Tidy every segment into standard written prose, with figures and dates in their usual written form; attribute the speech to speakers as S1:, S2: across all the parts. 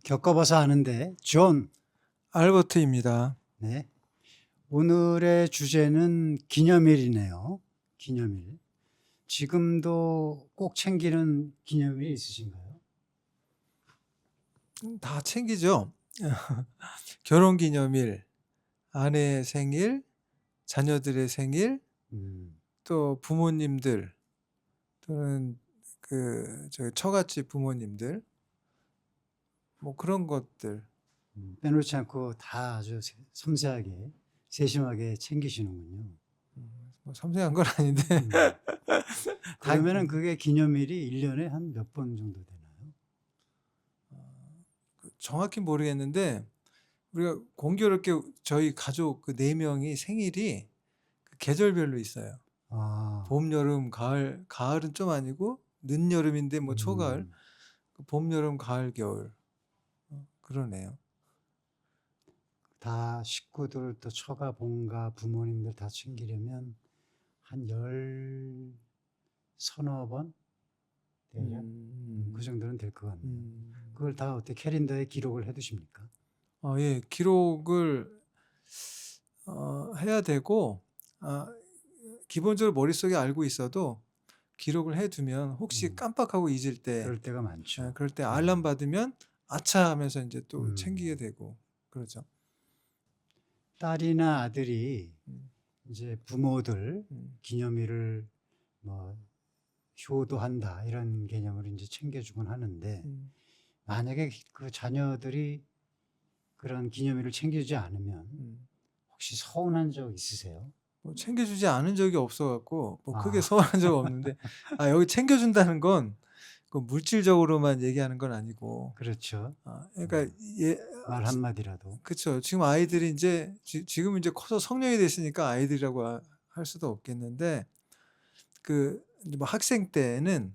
S1: 겪어봐서 아는데 존.
S2: 알버트입니다.
S1: 네. 오늘의 주제는 기념일이네요. 기념일. 지금도 꼭 챙기는 기념일이 있으신가요?
S2: 다 챙기죠. 결혼기념일, 아내의 생일, 자녀들의 생일,
S1: 음,
S2: 또 부모님들 또는 저희 처갓집 부모님들 뭐 그런 것들.
S1: 빼놓지 않고 다 아주 섬세하게, 세심하게 챙기시는군요.
S2: 뭐 섬세한 건 아닌데
S1: 음. 그러면은 그게 기념일이 1년에 한 몇 번 정도 되나요?
S2: 정확히 모르겠는데 우리가 공교롭게 저희 가족 그 4명이 생일이 그 계절별로 있어요.
S1: 아,
S2: 봄, 여름, 가을. 가을은 좀 아니고 늦여름인데 뭐 초가을. 봄, 여름, 가을, 겨울. 그러네요.
S1: 다 식구들 또 처가, 본가, 부모님들 다 챙기려면 한 서너 번 대략 그 정도는 될 것 같네요. 그걸 다 어떻게 캘린더에 기록을 해두십니까?
S2: 예, 기록을 해야 되고 기본적으로 머릿속에 알고 있어도 기록을 해두면 혹시 깜빡하고 잊을 때
S1: 그럴 때가 많죠.
S2: 그럴 때 알람 받으면 아차 하면서 이제 또 챙기게 되고 그러죠.
S1: 딸이나 아들이 이제 부모들 기념일을 뭐 효도한다 이런 개념으로 이제 챙겨주곤 하는데 만약에 그 자녀들이 그런 기념일을 챙겨주지 않으면 혹시 서운한 적 있으세요?
S2: 뭐 챙겨주지 않은 적이 없어갖고 뭐 크게
S1: 아.
S2: 서운한 적 없는데 여기 챙겨준다는 건 그 물질적으로만 얘기하는 건 아니고
S1: 그렇죠.
S2: 그러니까
S1: 말 한마디라도.
S2: 그쵸. 지금 아이들이 이제 지금 이제 커서 성년이 됐으니까 아이들이라고 할 수도 없겠는데 이제 뭐 학생 때는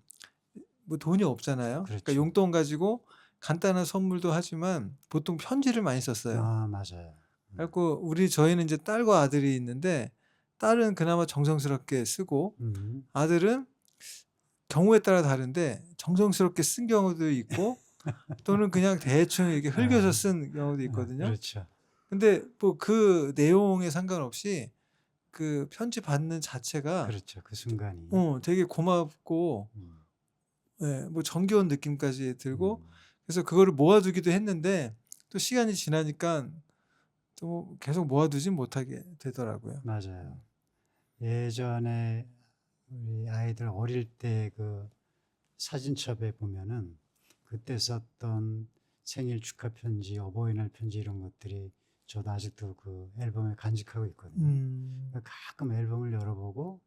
S2: 뭐 돈이 없잖아요. 그러니까
S1: 그렇죠.
S2: 용돈 가지고 간단한 선물도 하지만 보통 편지를 많이 썼어요.
S1: 맞아요.
S2: 그래갖고 저희는 이제 딸과 아들이 있는데 딸은 그나마 정성스럽게 쓰고 아들은 경우에 따라 다른데 정성스럽게 쓴 경우도 있고 또는 그냥 대충 이렇게 흘겨서 쓴 경우도 있거든요.
S1: 그렇죠.
S2: 근데 뭐 그 내용에 상관없이 그 편지 받는 자체가
S1: 그렇죠. 그 순간이.
S2: 되게 고맙고 뭐 정겨운 느낌까지 들고
S1: 음.
S2: 그래서 그거를 모아두기도 했는데 또 시간이 지나니까 또 계속 모아두진 못하게 되더라고요.
S1: 맞아요. 예전에 우리 아이들 어릴 때 그 사진첩에 보면은 그때 썼던 생일 축하 편지, 어버이날 편지 이런 것들이 저도 아직도 그 앨범에 간직하고 있거든요. 가끔 앨범을 열어보고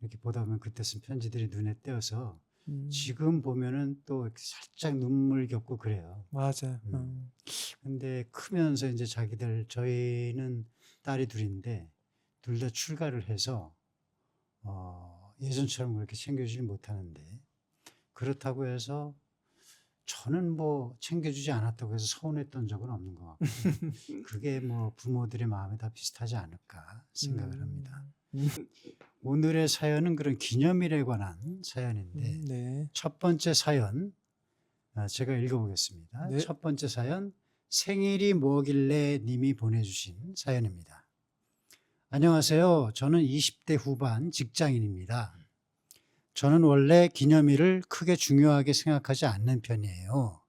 S1: 이렇게 보다 보면 그때 쓴 편지들이 눈에 띄어서 지금 보면은 또 살짝 눈물 겪고 그래요.
S2: 맞아요.
S1: 근데 크면서 이제 저희는 딸이 둘인데 둘 다 출가를 해서 예전처럼 그렇게 챙겨주지 못하는데 그렇다고 해서 저는 뭐 챙겨주지 않았다고 해서 서운했던 적은 없는 것 같고 그게 뭐 부모들의 마음이 다 비슷하지 않을까 생각을 합니다. 오늘의 사연은 그런 기념일에 관한 사연인데
S2: 네.
S1: 첫 번째 사연 제가 읽어보겠습니다.
S2: 네.
S1: 첫 번째 사연 생일이 뭐길래 님이 보내주신 사연입니다. 안녕하세요. 저는 20대 후반 직장인입니다. 저는 원래 기념일을 크게 중요하게 생각하지 않는 편이에요.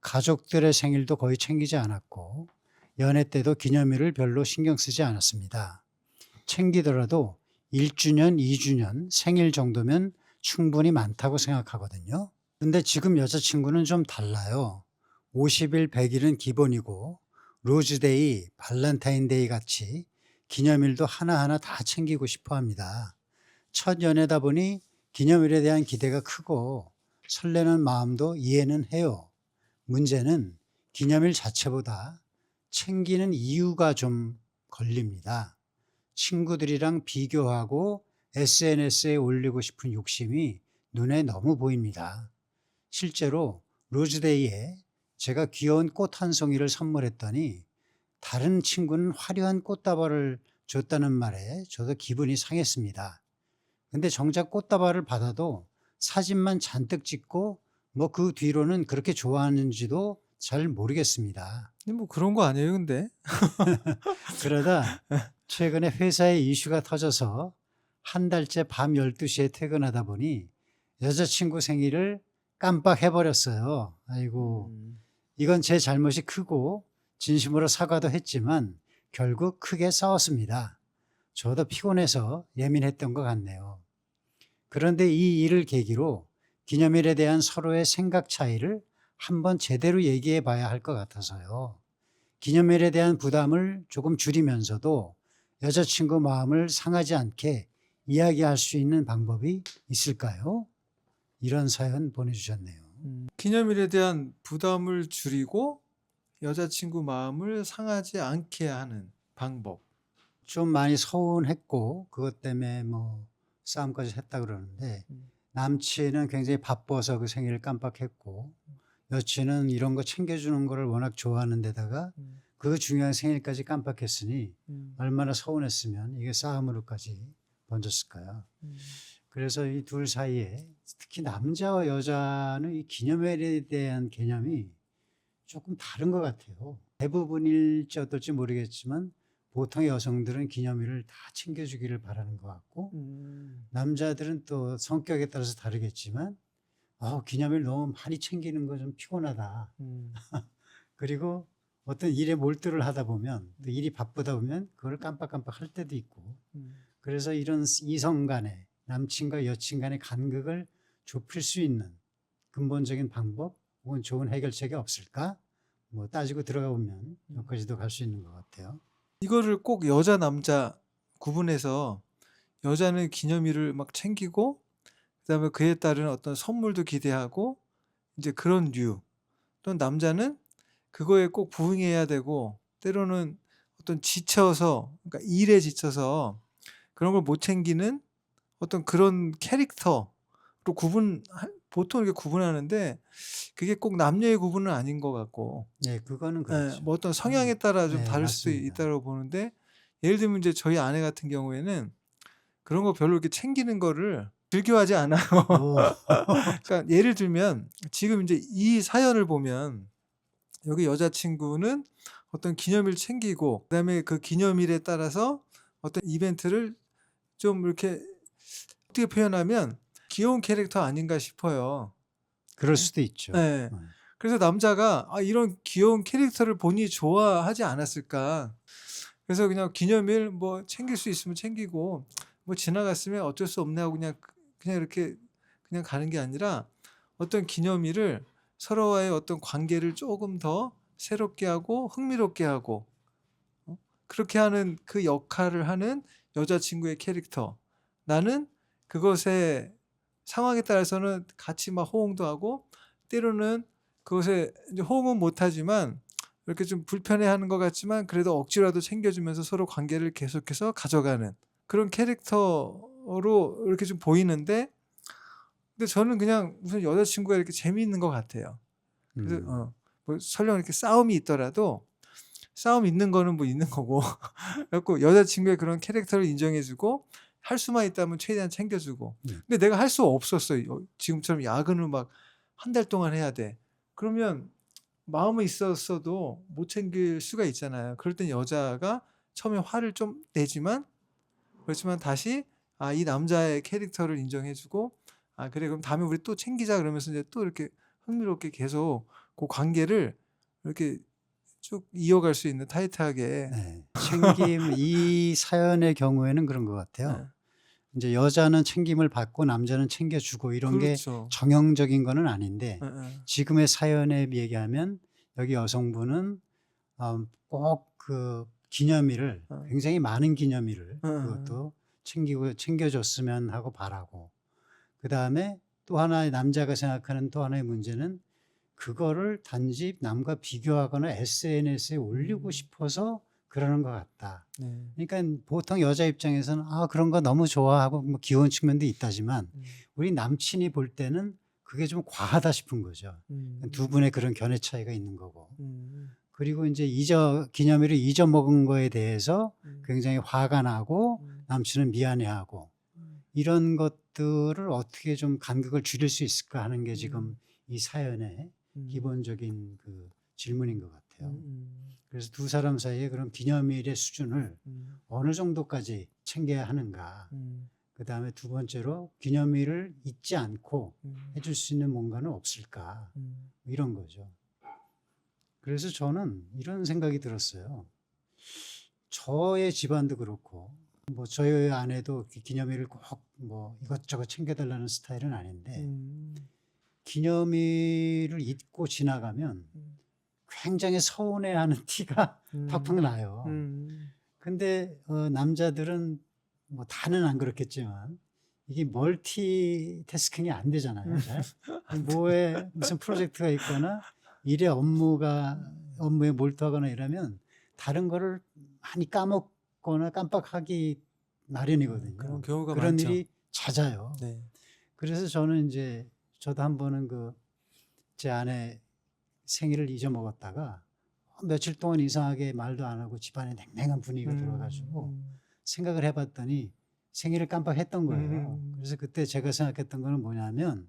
S1: 가족들의 생일도 거의 챙기지 않았고 연애 때도 기념일을 별로 신경 쓰지 않았습니다. 챙기더라도 1주년, 2주년 생일 정도면 충분히 많다고 생각하거든요. 근데 지금 여자친구는 좀 달라요. 50일, 100일은 기본이고 로즈데이, 발렌타인데이 같이 기념일도 하나하나 다 챙기고 싶어 합니다. 첫 연애다 보니 기념일에 대한 기대가 크고 설레는 마음도 이해는 해요. 문제는 기념일 자체보다 챙기는 이유가 좀 걸립니다. 친구들이랑 비교하고 SNS에 올리고 싶은 욕심이 눈에 너무 보입니다. 실제로 로즈데이에 제가 귀여운 꽃 한 송이를 선물했더니 다른 친구는 화려한 꽃다발을 줬다는 말에 저도 기분이 상했습니다. 근데 정작 꽃다발을 받아도 사진만 잔뜩 찍고 뭐 그 뒤로는 그렇게 좋아하는지도 잘 모르겠습니다.
S2: 근데 뭐 그런 거 아니에요, 근데?
S1: 그러다 최근에 회사에 이슈가 터져서 한 달째 밤 12시에 퇴근하다 보니 여자친구 생일을 깜빡해버렸어요. 아이고,
S2: 음.
S1: 이건 제 잘못이 크고 진심으로 사과도 했지만 결국 크게 싸웠습니다. 저도 피곤해서 예민했던 것 같네요. 그런데 이 일을 계기로 기념일에 대한 서로의 생각 차이를 한번 제대로 얘기해 봐야 할 것 같아서요. 기념일에 대한 부담을 조금 줄이면서도 여자친구 마음을 상하지 않게 이야기할 수 있는 방법이 있을까요? 이런 사연 보내주셨네요.
S2: 기념일에 대한 부담을 줄이고 여자친구 마음을 상하지 않게 하는 방법.
S1: 좀 많이 서운했고 그것 때문에 뭐 싸움까지 했다 그러는데
S2: 음.
S1: 남친은 굉장히 바빠서 그 생일을 깜빡했고 여친은 이런 거 챙겨주는 거를 워낙 좋아하는 데다가
S2: 음.
S1: 그 중요한 생일까지 깜빡했으니
S2: 음.
S1: 얼마나 서운했으면 이게 싸움으로까지 번졌을까요? 그래서 이 둘 사이에 특히 남자와 여자는 이 기념일에 대한 개념이 조금 다른 것 같아요. 대부분일지 어떨지 모르겠지만 보통의 여성들은 기념일을 다 챙겨주기를 바라는 것 같고 남자들은 또 성격에 따라서 다르겠지만 기념일 너무 많이 챙기는 거 좀 피곤하다. 그리고 어떤 일에 몰두를 하다 보면 또 일이 바쁘다 보면 그걸 깜빡깜빡 할 때도 있고 그래서 이런 이성 간의 남친과 여친 간의 간극을 좁힐 수 있는 근본적인 방법 혹은 좋은 해결책이 없을까? 뭐 따지고 들어가 보면 여기까지도 갈 수 있는 것 같아요.
S2: 이거를 꼭 여자 남자 구분해서 여자는 기념일을 막 챙기고 그다음에 그에 따른 어떤 선물도 기대하고 이제 그런 류. 또 남자는 그거에 꼭 부응해야 되고 때로는 어떤 지쳐서 그러니까 일에 지쳐서 그런 걸 못 챙기는 어떤 그런 캐릭터로 보통 이렇게 구분하는데 그게 꼭 남녀의 구분은 아닌 것 같고
S1: 네, 그거는
S2: 예,
S1: 그렇죠.
S2: 뭐 어떤 성향에 따라 좀
S1: 네,
S2: 다를 수도
S1: 맞습니다.
S2: 있다고 보는데 예를 들면 이제 저희 아내 같은 경우에는 그런 거 별로 이렇게 챙기는 거를 즐겨하지 않아요.
S1: 오,
S2: 그러니까 예를 들면 지금 이제 이 사연을 보면 여기 여자친구는 어떤 기념일 챙기고 그다음에 그 기념일에 따라서 어떤 이벤트를 좀 이렇게 어떻게 표현하면 귀여운 캐릭터 아닌가 싶어요.
S1: 그럴 수도 있죠.
S2: 네. 그래서 남자가 이런 귀여운 캐릭터를 본인이 좋아하지 않았을까. 그래서 그냥 기념일 뭐 챙길 수 있으면 챙기고 뭐 지나갔으면 어쩔 수 없네 하고 그냥 이렇게 그냥 가는 게 아니라 어떤 기념일을 서로와의 어떤 관계를 조금 더 새롭게 하고 흥미롭게 하고 그렇게 하는 그 역할을 하는 여자친구의 캐릭터. 나는 그것에 상황에 따라서는 같이 막 호응도 하고 때로는 그것에 이제 호응은 못하지만 이렇게 좀 불편해하는 것 같지만 그래도 억지로라도 챙겨주면서 서로 관계를 계속해서 가져가는 그런 캐릭터로 이렇게 좀 보이는데 근데 저는 그냥 무슨 여자친구가 이렇게 재미있는 것 같아요. 그래서 뭐 설령 이렇게 싸움이 있더라도 싸움 있는 거는 뭐 있는 거고 그래갖고 여자친구의 그런 캐릭터를 인정해주고 할 수만 있다면 최대한 챙겨주고 근데 내가 할 수 없었어요. 지금처럼 야근을 막 한 달 동안 해야 돼. 그러면 마음은 있었어도 못 챙길 수가 있잖아요. 그럴 땐 여자가 처음에 화를 좀 내지만 그렇지만 다시 이 남자의 캐릭터를 인정해주고 그래 그럼 다음에 우리 또 챙기자 그러면서 이제 또 이렇게 흥미롭게 계속 그 관계를 이렇게 쭉 이어갈 수 있는 타이트하게.
S1: 네. 챙김 이 사연의 경우에는 그런 것 같아요.
S2: 네.
S1: 이제 여자는 챙김을 받고 남자는 챙겨주고 이런 게
S2: 그렇죠.
S1: 정형적인 거는 아닌데
S2: 예.
S1: 지금의 사연에 얘기하면 여기 여성분은 꼭 그 기념일을 굉장히 많은 기념일을 그것도 챙겨줬으면 하고 바라고 그다음에 또 하나의 남자가 생각하는 또 하나의 문제는 그거를 단지 남과 비교하거나 SNS에 올리고 싶어서 그러는 것 같다.
S2: 네.
S1: 그러니까 보통 여자 입장에서는 그런 거 너무 좋아하고 뭐 귀여운 측면도 있다지만 우리 남친이 볼 때는 그게 좀 과하다 싶은 거죠. 두 분의 그런 견해 차이가 있는 거고. 그리고 이제 기념일을 잊어먹은 거에 대해서 굉장히 화가 나고 남친은 미안해하고 이런 것들을 어떻게 좀 간극을 줄일 수 있을까 하는 게 지금 이 사연의 기본적인 그 질문인 것 같아요.
S2: 음.
S1: 그래서 두 사람 사이에 그런 기념일의 수준을
S2: 음.
S1: 어느 정도까지 챙겨야 하는가.
S2: 음.
S1: 그 다음에 두 번째로 기념일을 잊지 않고
S2: 음.
S1: 해줄 수 있는 뭔가는 없을까.
S2: 음.
S1: 이런 거죠. 그래서 저는 이런 생각이 들었어요. 저의 집안도 그렇고, 뭐 저희 아내도 기념일을 꼭 뭐 이것저것 챙겨달라는 스타일은 아닌데,
S2: 음.
S1: 기념일을 잊고 지나가면
S2: 음.
S1: 굉장히 서운해하는 티가 팍팍 나요.
S2: 음.
S1: 근데 남자들은 뭐 다는 안 그렇겠지만 이게 멀티태스킹이 안 되잖아요. 잘. 뭐에 무슨 프로젝트가 있거나 일에 업무에 몰두하거나 이러면 다른 거를 많이 까먹거나 깜빡하기 마련이거든요.
S2: 그런 경우가
S1: 그런
S2: 많죠.
S1: 일이 잦아요.
S2: 네.
S1: 그래서 저는 이제 저도 한 번은 제 아내 생일을 잊어먹었다가 며칠 동안 이상하게 말도 안 하고 집안에 냉랭한 분위기가 들어가지고 생각을 해봤더니 생일을 깜빡했던 거예요. 그래서 그때 제가 생각했던 거는 뭐냐면,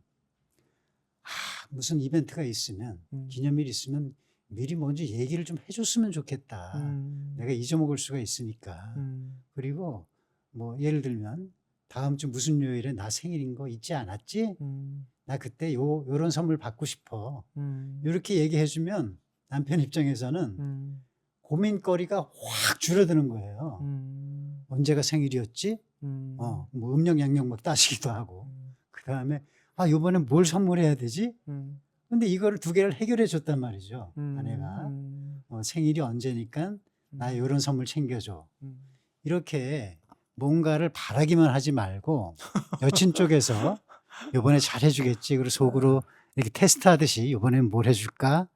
S1: 무슨 이벤트가 있으면, 기념일이 있으면 미리 먼저 얘기를 좀 해줬으면 좋겠다. 내가 잊어먹을 수가 있으니까. 그리고 뭐 예를 들면 다음 주 무슨 요일에 나 생일인 거 잊지 않았지? 나 그때 요런 선물 받고 싶어. 이렇게 얘기해주면 남편 입장에서는 고민거리가 확 줄어드는 거예요. 언제가 생일이었지? 뭐 음력 양력 막 따시기도 하고. 그 다음에 요번엔 뭘 선물해야 되지? 근데 이거를 두 개를 해결해 줬단 말이죠. 아내가. 생일이 언제니까 나 요런 선물 챙겨줘. 이렇게 뭔가를 바라기만 하지 말고 여친 쪽에서 요번에 잘해주겠지. 그리고 속으로 이렇게 테스트하듯이 요번엔 뭘 해줄까?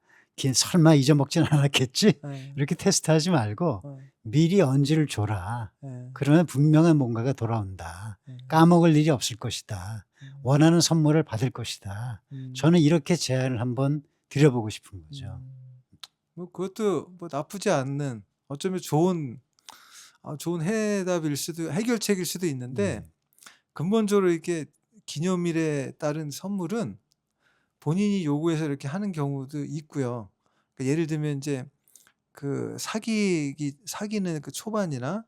S1: 설마 잊어먹진 않았겠지? 이렇게 테스트하지 말고 미리 언지를 줘라. 그러면 분명한 뭔가가 돌아온다. 까먹을 일이 없을 것이다. 원하는 선물을 받을 것이다. 저는 이렇게 제안을 한번 드려보고 싶은 거죠.
S2: 뭐 그것도 뭐 나쁘지 않는 어쩌면 좋은 해결책일 수도 있는데 근본적으로 이렇게 기념일에 따른 선물은 본인이 요구해서 이렇게 하는 경우도 있고요. 그러니까 예를 들면 이제 그 사귀는 그 초반이나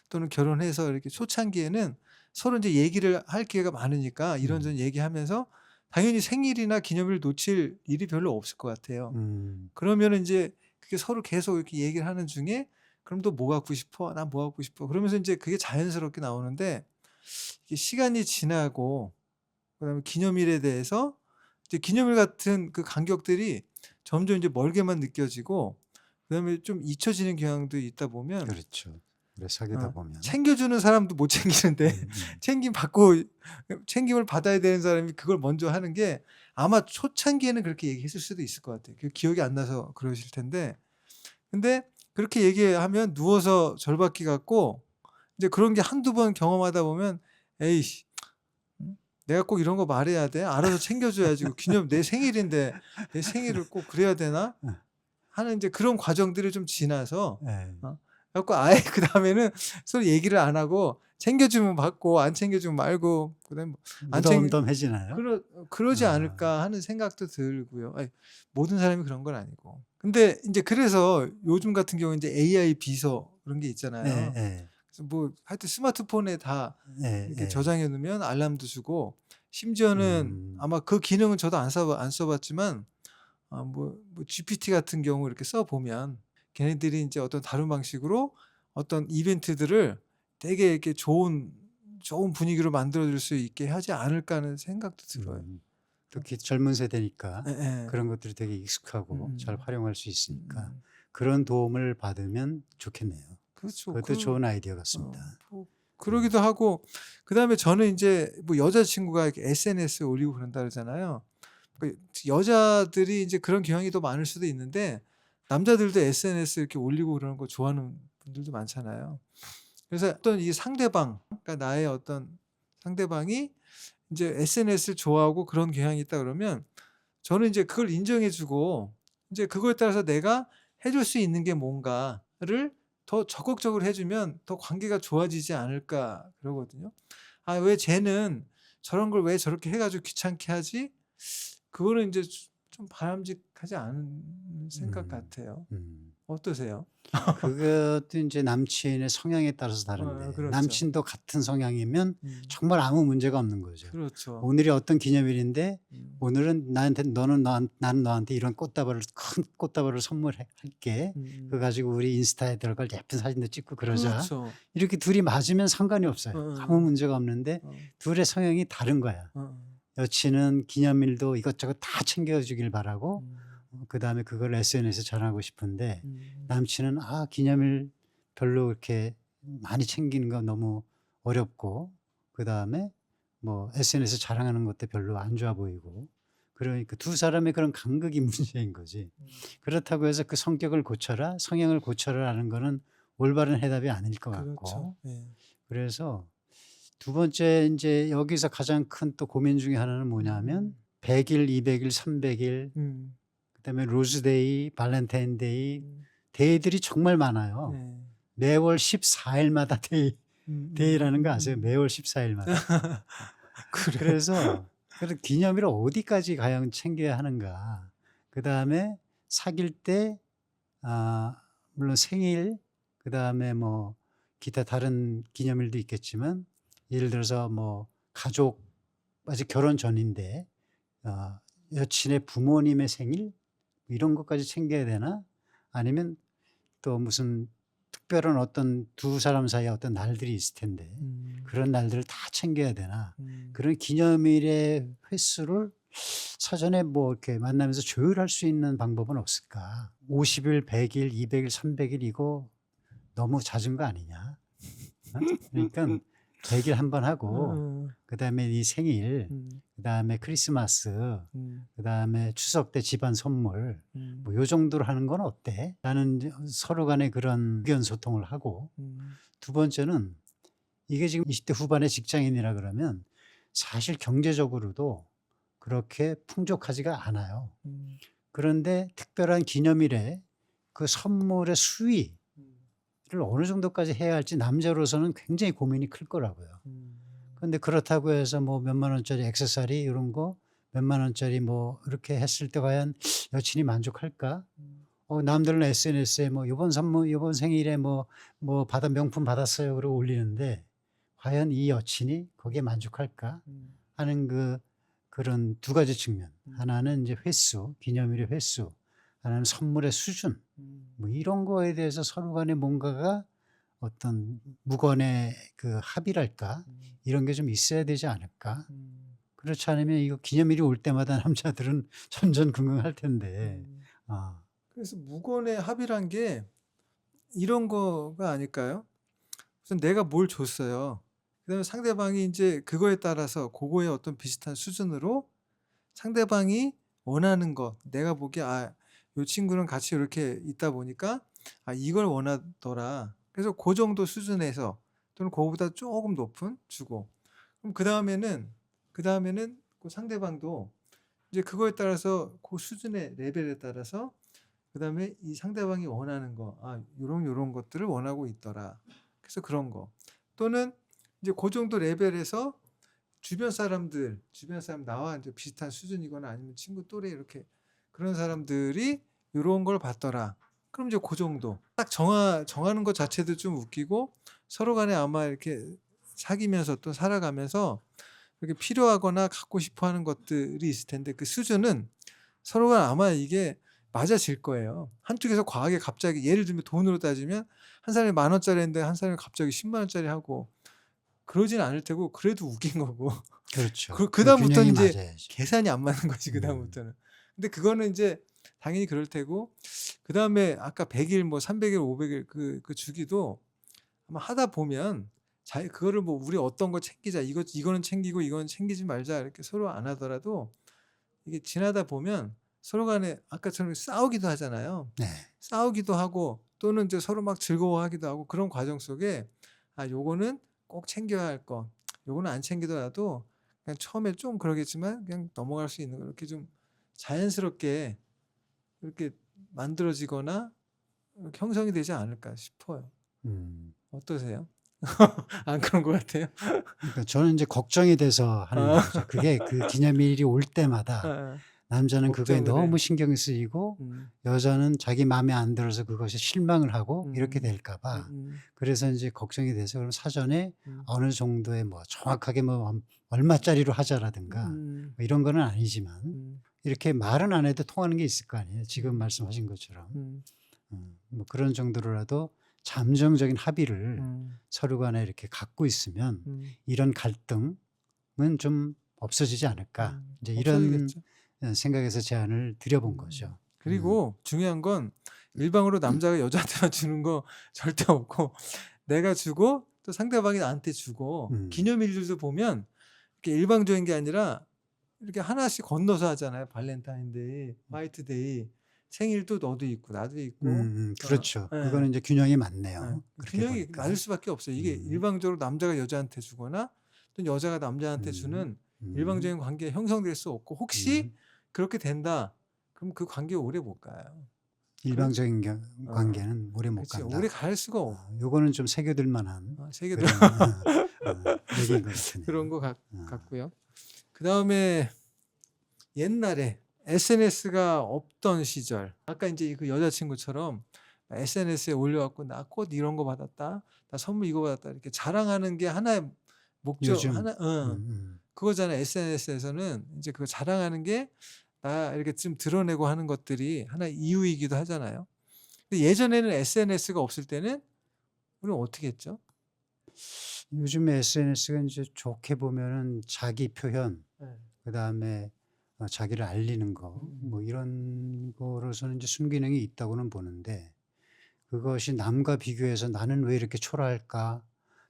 S2: 또는 결혼해서 이렇게 초창기에는 서로 이제 얘기를 할 기회가 많으니까 이런저런 얘기하면서 당연히 생일이나 기념일을 놓칠 일이 별로 없을 것 같아요. 그러면은 이제 그게 서로 계속 이렇게 얘기를 하는 중에 그럼 또 뭐 갖고 싶어? 난 뭐 갖고 싶어? 그러면서 이제 그게 자연스럽게 나오는데 이게 시간이 지나고 그다음에 기념일에 대해서 이제 기념일 같은 그 간격들이 점점 이제 멀게만 느껴지고 그다음에 좀 잊혀지는 경향도 있다 보면
S1: 그렇죠. 오래 사귀다 보면.
S2: 챙겨주는 사람도 못 챙기는데 챙김을 받아야 되는 사람이 그걸 먼저 하는 게 아마 초창기에는 그렇게 얘기했을 수도 있을 것 같아요. 기억이 안 나서 그러실 텐데 근데 그렇게 얘기하면 누워서 절박히 갖고 이제 그런 게 한두 번 경험하다 보면 에이씨 내가 꼭 이런 거 말해야 돼? 알아서 챙겨줘야지. 내 생일인데 내 생일을 꼭 그래야 되나? 하는 이제 그런 과정들이 좀 지나서 그래갖고 아예 그 다음에는 서로 얘기를 안 하고 챙겨주면 받고 안 챙겨주면 말고 그다음에
S1: 무덤덤해지나요?
S2: 그러지 않을까 하는 생각도 들고요. 아니, 모든 사람이 그런 건 아니고. 근데 이제 그래서 요즘 같은 경우 이제 AI 비서 그런 게 있잖아요. 그래서 뭐 하여튼 스마트폰에 다 이렇게 저장해 놓으면 알람도 주고 심지어는 아마 그 기능은 저도 안 써봤지만 뭐 GPT 같은 경우 이렇게 써보면 걔네들이 이제 어떤 다른 방식으로 어떤 이벤트들을 되게 이렇게 좋은 분위기로 만들어줄 수 있게 하지 않을까 하는 생각도 들어요.
S1: 특히 젊은 세대니까 그런 것들이 되게 익숙하고 잘 활용할 수 있으니까 그런 도움을 받으면 좋겠네요.
S2: 그렇죠.
S1: 그것도 좋은 아이디어 같습니다.
S2: 그러기도 하고 그다음에 저는 이제 뭐 여자친구가 이렇게 SNS에 올리고 그런다 그러잖아요. 여자들이 이제 그런 경향이 더 많을 수도 있는데 남자들도 SNS 이렇게 올리고 그러는 거 좋아하는 분들도 많잖아요. 그래서 어떤 이 상대방, 그러니까 나의 어떤 상대방이 이제 SNS를 좋아하고 그런 경향이 있다 그러면 저는 이제 그걸 인정해주고 이제 그거에 따라서 내가 해줄 수 있는 게 뭔가를 더 적극적으로 해주면 더 관계가 좋아지지 않을까 그러거든요. 왜 쟤는 저런 걸 왜 저렇게 해가지고 귀찮게 하지? 그거는 이제 좀 바람직하지 않은 생각
S1: 음.
S2: 같아요.
S1: 음.
S2: 어떠세요?
S1: 그것도 이제 남친의 성향에 따라서 다른데
S2: 그렇죠.
S1: 남친도 같은 성향이면
S2: 음.
S1: 정말 아무 문제가 없는 거죠.
S2: 그렇죠.
S1: 오늘이 어떤 기념일인데
S2: 음.
S1: 오늘은 나한테 나는 너한테 이런 꽃다발을 큰 꽃다발을 선물할게. 그거 가지고 우리 인스타에 들어갈 예쁜 사진도 찍고 그러자.
S2: 그렇죠.
S1: 이렇게 둘이 맞으면 상관이 없어요. 아무 문제가 없는데
S2: 어.
S1: 둘의 성향이 다른 거야. 여친은 기념일도 이것저것 다 챙겨주길 바라고 그다음에 그걸 SNS에 전하고 싶은데 남친은 기념일 별로 그렇게 많이 챙기는 거 너무 어렵고 그다음에 뭐 SNS 자랑하는 것도 별로 안 좋아 보이고 그러니까 두 사람의 그런 간극이 문제인 거지. 그렇다고 해서 그 성격을 고쳐라, 성향을 고쳐라라는 거는 올바른 해답이 아닐 것 같고.
S2: 그렇죠. 예.
S1: 그래서 두 번째 이제 여기서 가장 큰 또 고민 중에 하나는 뭐냐면 100일, 200일, 300일 그다음에 로즈데이, 발렌타인데이 데이들이 정말 많아요.
S2: 네.
S1: 매월 14일마다 데이라는 거 아세요? 매월 14일마다. 그래서 기념일을 어디까지 과연 챙겨야 하는가. 그다음에 사귈 때 물론 생일 그다음에 뭐 기타 다른 기념일도 있겠지만 예를 들어서 뭐 가족 아직 결혼 전인데 여친의 부모님의 생일 이런 것까지 챙겨야 되나? 아니면 또 무슨 특별한 어떤 두 사람 사이에 어떤 날들이 있을 텐데 그런 날들을 다 챙겨야 되나? 그런 기념일의 횟수를 사전에 뭐 이렇게 만나면서 조율할 수 있는 방법은 없을까? 50일, 100일, 200일, 300일 이거 너무 잦은 거 아니냐? 그러니까 100일 한 번 하고 그다음에 네 생일 그다음에 크리스마스 그다음에 추석 때 집안 선물 뭐 요 정도로 하는 건 어때? 라는 서로 간에 그런 의견 소통을 하고 두 번째는 이게 지금 20대 후반의 직장인이라 그러면 사실 경제적으로도 그렇게 풍족하지가 않아요. 그런데 특별한 기념일에 그 선물의 수위를 어느 정도까지 해야 할지 남자로서는 굉장히 고민이 클 거라고요. 그런데 그렇다고 해서 뭐 몇만 원짜리 액세서리 이런 거 몇만 원짜리 뭐 이렇게 했을 때 과연 여친이 만족할까? 남들은 SNS에 뭐 이번 선물 이번 생일에 뭐 명품 받았어요 그러고 올리는데 과연 이 여친이 거기에 만족할까 하는 그런 두 가지 측면. 하나는 이제 횟수, 기념일의 횟수, 하나는 선물의 수준. 뭐 이런 거에 대해서 서로 간에 뭔가가 어떤 무건의 그 합의랄까 이런 게 좀 있어야 되지 않을까. 그렇지 않으면 이거 기념일이 올 때마다 남자들은 전전긍긍할 텐데.
S2: 그래서 무건의 합의란 게 이런 거가 아닐까요? 우선 내가 뭘 줬어요. 그다음에 상대방이 이제 그거에 따라서 그거에 어떤 비슷한 수준으로 상대방이 원하는 거 내가 보기에 요 친구는 같이 이렇게 있다 보니까 이걸 원하더라. 그래서 그 정도 수준에서 또는 그거보다 조금 높은 주고 그럼 그다음에는 그 상대방도 이제 그거에 따라서 그 수준의 레벨에 따라서 그다음에 이 상대방이 원하는 거 요런 것들을 원하고 있더라. 그래서 그런 거 또는 이제 그 정도 레벨에서 주변 사람 나와 이제 비슷한 수준이거나 아니면 친구 또래 이렇게 그런 사람들이 요런 걸 받더라. 그럼 이제 그 정도 딱 정하는 것 자체도 좀 웃기고 서로 간에 아마 이렇게 사귀면서 또 살아가면서 이렇게 필요하거나 갖고 싶어 하는 것들이 있을 텐데 그 수준은 서로가 아마 이게 맞아질 거예요. 한쪽에서 과하게 갑자기 예를 들면 돈으로 따지면 한 사람이 10,000원짜리 했는데 한 사람이 갑자기 10만 원짜리 하고 그러진 않을 테고 그래도 웃긴 거고.
S1: 그렇죠.
S2: 그다음부터는
S1: 균형이
S2: 이제
S1: 맞아야지.
S2: 계산이 안 맞는 거지 그다음부터는. 근데 그거는 이제 당연히 그럴 테고 그다음에 아까 100일 뭐 300일 500일 그 주기도 아마 하다 보면 그거를 뭐 우리 어떤 거 챙기자 이거는 챙기고 이건 챙기지 말자 이렇게 서로 안 하더라도 이게 지나다 보면 서로 간에 아까처럼 싸우기도 하잖아요.
S1: 네.
S2: 싸우기도 하고 또는 이제 서로 막 즐거워하기도 하고 그런 과정 속에 요거는 꼭 챙겨야 할 거, 요거는 안 챙기더라도 그냥 처음에 좀 그러겠지만 그냥 넘어갈 수 있는 거 이렇게 좀 자연스럽게 이렇게 만들어지거나 이렇게 형성이 되지 않을까 싶어요. 어떠세요? 안 그런 것 같아요?
S1: 그러니까 저는 이제 걱정이 돼서 하는 거죠. 그게 그 기념일이 올 때마다 남자는 그거에
S2: 걱정을 해.
S1: 너무 신경이 쓰이고 여자는 자기 마음에 안 들어서 그것이 실망을 하고 이렇게 될까 봐. 그래서 이제 걱정이 돼서 그럼 사전에 어느 정도의 뭐 정확하게 뭐 얼마짜리로 하자라든가 뭐 이런 거는 아니지만 이렇게 말은 안 해도 통하는 게 있을 거 아니에요. 지금 말씀하신 것처럼. 뭐 그런 정도로라도 잠정적인 합의를 서로 간에 이렇게 갖고 있으면 이런 갈등은 좀 없어지지 않을까. 이제 이런
S2: 없어지겠죠.
S1: 생각에서 제안을 드려본 거죠.
S2: 그리고 중요한 건 일방으로 남자가 여자한테만 주는 거 절대 없고 내가 주고 또 상대방이 나한테 주고 기념일들도 보면 이렇게 일방적인 게 아니라 이렇게 하나씩 건너서 하잖아요. 발렌타인데이, 화이트데이, 생일도 너도 있고 나도 있고.
S1: 그렇죠.
S2: 예.
S1: 그거는 이제 균형이 맞네요. 그렇게
S2: 균형이
S1: 보니까.
S2: 맞을 수밖에 없어요. 이게 일방적으로 남자가 여자한테 주거나 또 여자가 남자한테 주는 일방적인 관계 형성될 수 없고 혹시 그렇게 된다. 그럼 그 관계 오래 못 가요.
S1: 일방적인 관계는 오래 못
S2: 그렇지.
S1: 간다.
S2: 오래 갈 수가 없어.
S1: 요거는 좀 새겨들 만한
S2: 세계도
S1: 그런 얘기인 것 같으네요.
S2: 그런 거 같고요. 그 다음에 옛날에 SNS가 없던 시절, 아까 이제 그 여자친구처럼 SNS에 올려갖고 나 꽃 이런 거 받았다, 나 선물 이거 받았다 이렇게 자랑하는 게 하나의 목적
S1: 요즘
S2: 하나, 그거잖아요. SNS에서는 이제 그거 자랑하는 게 나 이렇게 좀 드러내고 하는 것들이 하나의 이유이기도 하잖아요. 근데 예전에는 SNS가 없을 때는 우리는 어떻게 했죠?
S1: 요즘에 SNS가 이제 좋게 보면은 자기 표현,
S2: 네.
S1: 그다음에 자기를 알리는 거, 뭐 이런 거로서는 이제 순기능이 있다고는 보는데 그것이 남과 비교해서 나는 왜 이렇게 초라할까?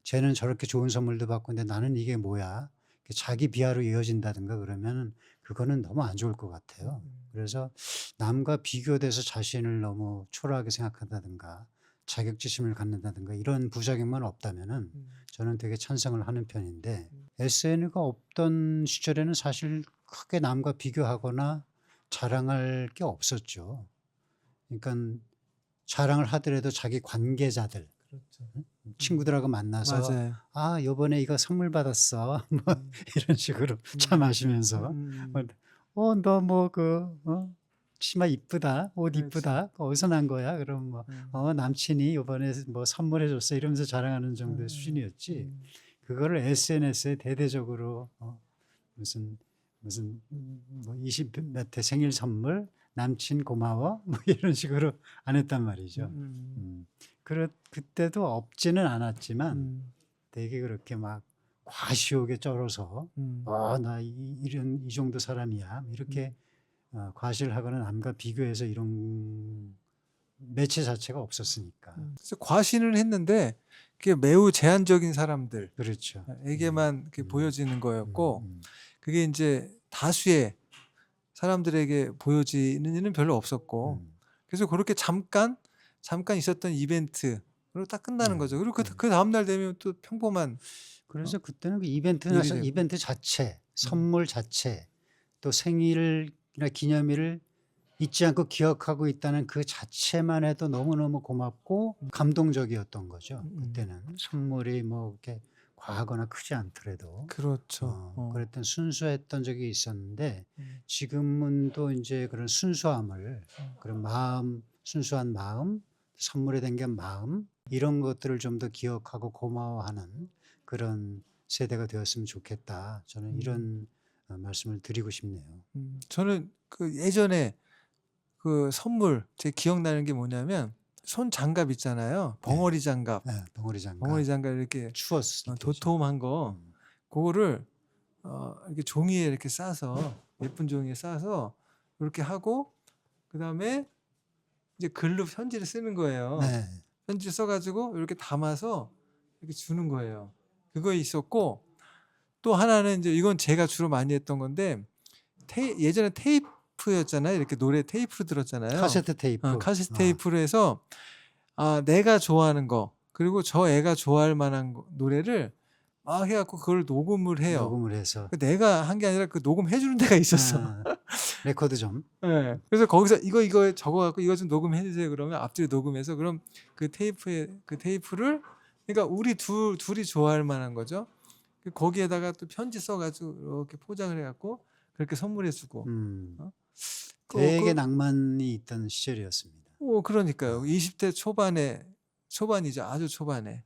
S1: 쟤는 저렇게 좋은 선물도 받고 근데 나는 이게 뭐야? 이렇게 자기 비하로 이어진다든가 그러면은 그거는 너무 안 좋을 것 같아요. 그래서 남과 비교돼서 자신을 너무 초라하게 생각한다든가 자격지심을 갖는다든가 이런 부작용만 없다면은 저는 되게 찬성을 하는 편인데 SNS가 없던 시절에는 사실 크게 남과 비교하거나 자랑할 게 없었죠. 그러니까 자랑을 하더라도 자기 관계자들,
S2: 그렇죠.
S1: 친구들하고 만나서
S2: 맞아요.
S1: 아, 요번에 이거 선물 받았어. 뭐 이런 식으로 차 마시면서 너 뭐 치마 이쁘다, 옷
S2: 그렇지.
S1: 이쁘다, 어디서 난 거야? 그럼 뭐 남친이 요번에 뭐 선물해줬어 이러면서 자랑하는 정도의 수준이었지. 그거를 SNS에 대대적으로 무슨 뭐 20 몇 회 생일 선물, 남친 고마워 뭐 이런 식으로 안 했단 말이죠. 그때도 없지는 않았지만 되게 그렇게 막 과시욕에 쩔어서 나 이런 이 정도 사람이야 이렇게 과시를 하거나 남과 비교해서 이런 매체 자체가 없었으니까.
S2: 그래서 과시는 했는데 그게 매우 제한적인 사람들에게만
S1: 그렇죠.
S2: 이렇게 보여지는 거였고 그게 이제 다수의 사람들에게 보여지는 일은 별로 없었고 그래서 그렇게 잠깐 있었던 이벤트로 딱 끝나는 거죠. 그리고 그 다음날 되면 또 평범한
S1: 그래서 그때는 그 이벤트 자체, 선물 자체, 또 생일이나 기념일을 잊지 않고 기억하고 있다는 그 자체만 해도 너무너무 고맙고 감동적이었던 거죠. 그때는 선물이 뭐 이렇게 과하거나 크지 않더라도
S2: 그렇죠.
S1: 그랬던 순수했던 적이 있었는데 지금은 또 이제 그런 순수함을 그런 마음, 순수한 마음, 선물에 담긴 마음 이런 것들을 좀 더 기억하고 고마워하는 그런 세대가 되었으면 좋겠다. 저는 이런 말씀을 드리고 싶네요.
S2: 저는 그 예전에 그 선물 제 기억나는 게 뭐냐면 손 장갑 있잖아요. 벙어리 장갑.
S1: 네, 덩어리 장갑.
S2: 벙어리 장갑 이렇게
S1: 추웠을 때
S2: 도톰한 거 그거를 이렇게 종이에 이렇게 싸서 예쁜 종이에 싸서 이렇게 하고 그다음에 이제 글로 편지를 쓰는 거예요.
S1: 네.
S2: 편지를 써가지고 이렇게 담아서 이렇게 주는 거예요. 그거 있었고 또 하나는 이제 이건 제가 주로 많이 했던 건데 예전에 테이프였잖아요. 이렇게 노래 테이프로 들었잖아요.
S1: 카세트 테이프.
S2: 카세트 테이프로 해서 내가 좋아하는 거 그리고 저 애가 좋아할 만한 노래를 막 해갖고 그걸 녹음을 해요.
S1: 녹음을 해서
S2: 내가 한 게 아니라 그 녹음해 주는 데가 있었어.
S1: 레코드점.
S2: 네. 그래서 거기서 이거 적어갖고 이거 좀 녹음해 주세요. 그러면 앞뒤로 녹음해서 그럼 그 테이프를 그러니까 우리 둘이 좋아할 만한 거죠. 거기에다가 또 편지 써가지고 이렇게 포장을 해갖고 그렇게 선물해주고
S1: 되게 낭만이 있던 시절이었습니다.
S2: 그러니까요. 20대 초반이죠. 아주 초반에.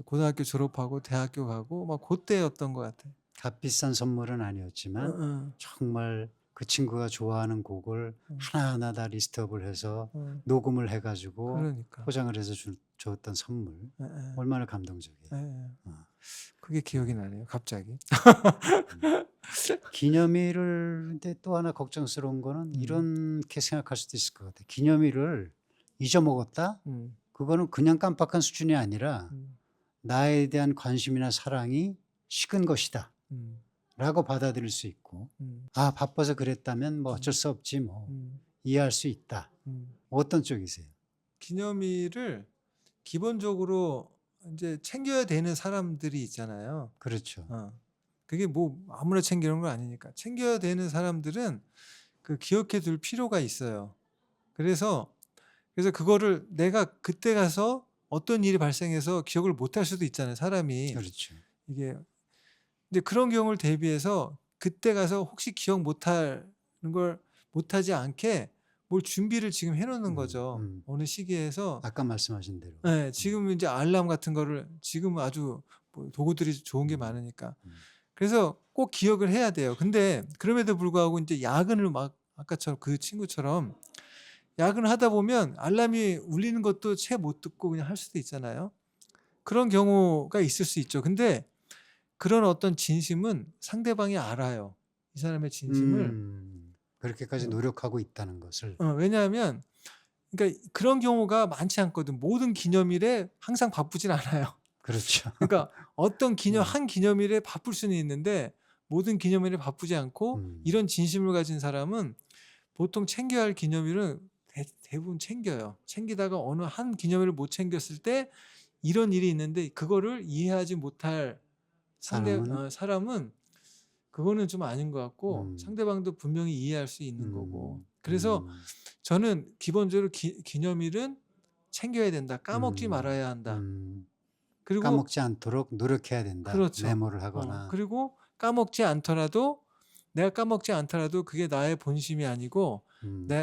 S2: 고등학교 졸업하고 대학교 가고 막 그때였던 것 같아요.
S1: 값비싼 선물은
S2: 어,
S1: 아니었지만
S2: 어,
S1: 정말 그 친구가 좋아하는 곡을 하나하나 다 리스트업을 해서
S2: 어.
S1: 녹음을 해가지고
S2: 그러니까.
S1: 포장을 해서 줬던 선물.
S2: 예, 예,
S1: 얼마나 감동적이에요.
S2: 예.
S1: 어.
S2: 그게 기억이 나네요. 갑자기.
S1: 기념일을 근데 또 하나 걱정스러운 거는 이렇게 생각할 수도 있을 것 같아요. 기념일을 잊어먹었다?
S2: 음,
S1: 그거는 그냥 깜빡한 수준이 아니라
S2: 음,
S1: 나에 대한 관심이나 사랑이 식은 것이다
S2: 음,
S1: 라고 받아들일 수 있고, 아 바빠서 그랬다면 뭐 어쩔 수 없지 뭐
S2: 음,
S1: 이해할 수 있다.
S2: 음.
S1: 어떤 쪽이세요?
S2: 기념일을 기본적으로 이제 챙겨야 되는 사람들이 있잖아요.
S1: 그렇죠.
S2: 그게 뭐 아무나 챙기는 건 아니니까. 챙겨야 되는 사람들은 그 기억해 둘 필요가 있어요. 그래서 그거를 내가 그때 가서 어떤 일이 발생해서 기억을 못 할 수도 있잖아요, 사람이.
S1: 그렇죠.
S2: 이게 근데 그런 경우를 대비해서 그때 가서 혹시 기억 못하는 걸 못하지 않게 뭘 준비를 지금 해놓는 거죠. 어느 시기에서.
S1: 아까 말씀하신 대로.
S2: 네, 지금 이제 알람 같은 거를 지금 아주 뭐 도구들이 좋은 게 많으니까. 그래서 꼭 기억을 해야 돼요. 근데 그럼에도 불구하고 이제 야근을 막 아까처럼 그 친구처럼 야근을 하다 보면 알람이 울리는 것도 채 못 듣고 그냥 할 수도 있잖아요. 그런 경우가 있을 수 있죠. 근데 그런 어떤 진심은 상대방이 알아요. 이 사람의 진심을.
S1: 그렇게까지 노력하고 있다는 것을.
S2: 왜냐하면 그러니까 그런 경우가 많지 않거든. 모든 기념일에 항상 바쁘진 않아요.
S1: 그렇죠.
S2: 그러니까 어떤 한 기념일에 바쁠 수는 있는데 모든 기념일에 바쁘지 않고 이런 진심을 가진 사람은 보통 챙겨야 할 기념일은 대부분 챙겨요. 챙기다가 어느 한 기념일을 못 챙겼을 때 이런 일이 있는데 그거를 이해하지 못할 사람은 그거는 좀 아닌 것 같고 상대방도 분명히 이해할 수 있는 거고. 그래서 저는 기본적으로 기념일은 챙겨야 된다. 까먹지 말아야 한다. 그리고
S1: 까먹지 않도록 노력해야 된다.
S2: 그렇죠.
S1: 메모를 하거나.
S2: 그리고 까먹지 않더라도 내가 까먹지 않더라도 그게 나의 본심이 아니고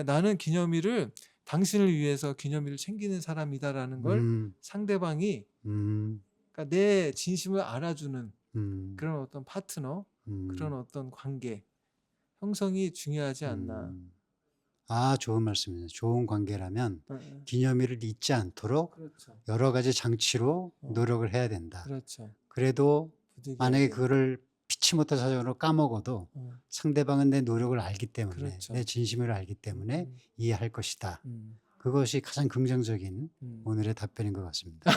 S2: 나는 기념일을 당신을 위해서 기념일을 챙기는 사람이다라는 걸 상대방이 그러니까 내 진심을 알아주는 그런 어떤 파트너, 그런 어떤 관계 형성이 중요하지 않나.
S1: 아, 좋은 말씀이네요. 좋은 관계라면
S2: 네.
S1: 기념일을 잊지 않도록
S2: 그렇죠.
S1: 여러 가지 장치로 노력을 해야 된다.
S2: 그렇죠.
S1: 그래도 만약에
S2: 부득이하게.
S1: 그거를 피치 못할 사정으로 까먹어도 상대방은 내 노력을 알기 때문에,
S2: 그렇죠.
S1: 내 진심을 알기 때문에 이해할 것이다.
S2: 음,
S1: 그것이 가장 긍정적인
S2: 음.
S1: 오늘의 답변인 것 같습니다.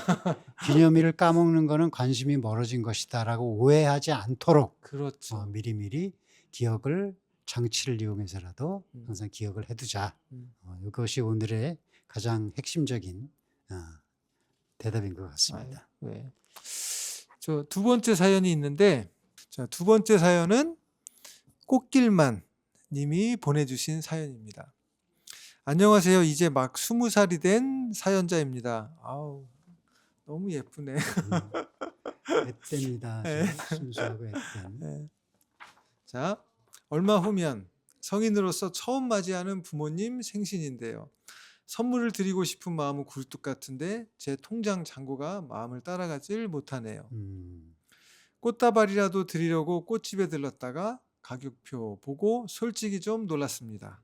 S1: 기념일을 까먹는 것은 관심이 멀어진 것이다라고 오해하지 않도록
S2: 그렇죠.
S1: 미리미리 기억을 장치를 이용해서라도 항상 기억을 해두자. 이것이 오늘의 가장 핵심적인 대답인 것 같습니다.
S2: 네. 저 두 번째 사연이 있는데, 자, 두 번째 사연은 꽃길만 님이 보내주신 사연입니다. 안녕하세요. 이제 막 20살이 된 사연자입니다. 아우, 너무 예쁘네.
S1: 앳됩니다.
S2: 네.
S1: 순수하고 앳된.
S2: 네. 자, 얼마 후면 성인으로서 처음 맞이하는 부모님 생신인데요. 선물을 드리고 싶은 마음은 굴뚝 같은데 제 통장 잔고가 마음을 따라가질 못하네요. 꽃다발이라도 드리려고 꽃집에 들렀다가 가격표 보고 솔직히 좀 놀랐습니다.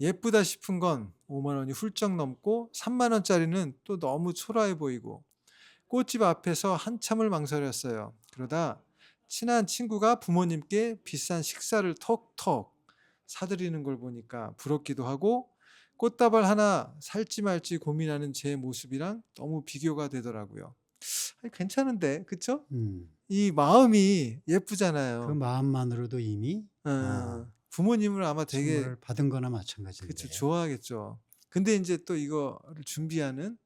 S2: 예쁘다 싶은 건 5만 원이 훌쩍 넘고 3만 원짜리는 또 너무 초라해 보이고 꽃집 앞에서 한참을 망설였어요. 그러다 친한 친구가 부모님께 비싼 식사를 턱턱 사드리는 걸 보니까 부럽기도 하고 꽃다발 하나 살지 말지 고민하는 제 모습이랑 너무 비교가 되더라고요. 아니, 괜찮은데, 그쵸? 이 마음이 예쁘잖아요.
S1: 그 마음만으로도 이미
S2: 부모님을 아마 되게
S1: 선물을 받은 거나 마찬가지인데.
S2: 그쵸, 좋아하겠죠. 근데 이제 또 이거를 준비하는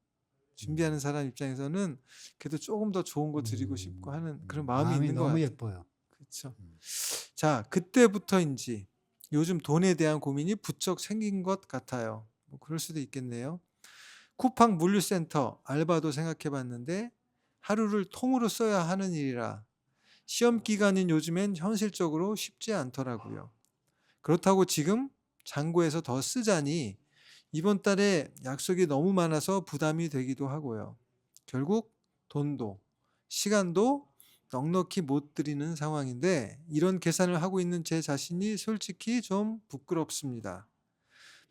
S2: 사람 입장에서는 그래도 조금 더 좋은 거 드리고 싶고 하는 그런 마음이 있는 것
S1: 너무
S2: 같아요.
S1: 예뻐요.
S2: 그렇죠. 자, 그때부터인지 요즘 돈에 대한 고민이 부쩍 생긴 것 같아요. 뭐 그럴 수도 있겠네요. 쿠팡 물류센터 알바도 생각해봤는데 하루를 통으로 써야 하는 일이라 시험 기간인 요즘엔 현실적으로 쉽지 않더라고요. 그렇다고 지금 잔고에서 더 쓰자니 이번 달에 약속이 너무 많아서 부담이 되기도 하고요. 결국 돈도 시간도 넉넉히 못 드리는 상황인데 이런 계산을 하고 있는 제 자신이 솔직히 좀 부끄럽습니다.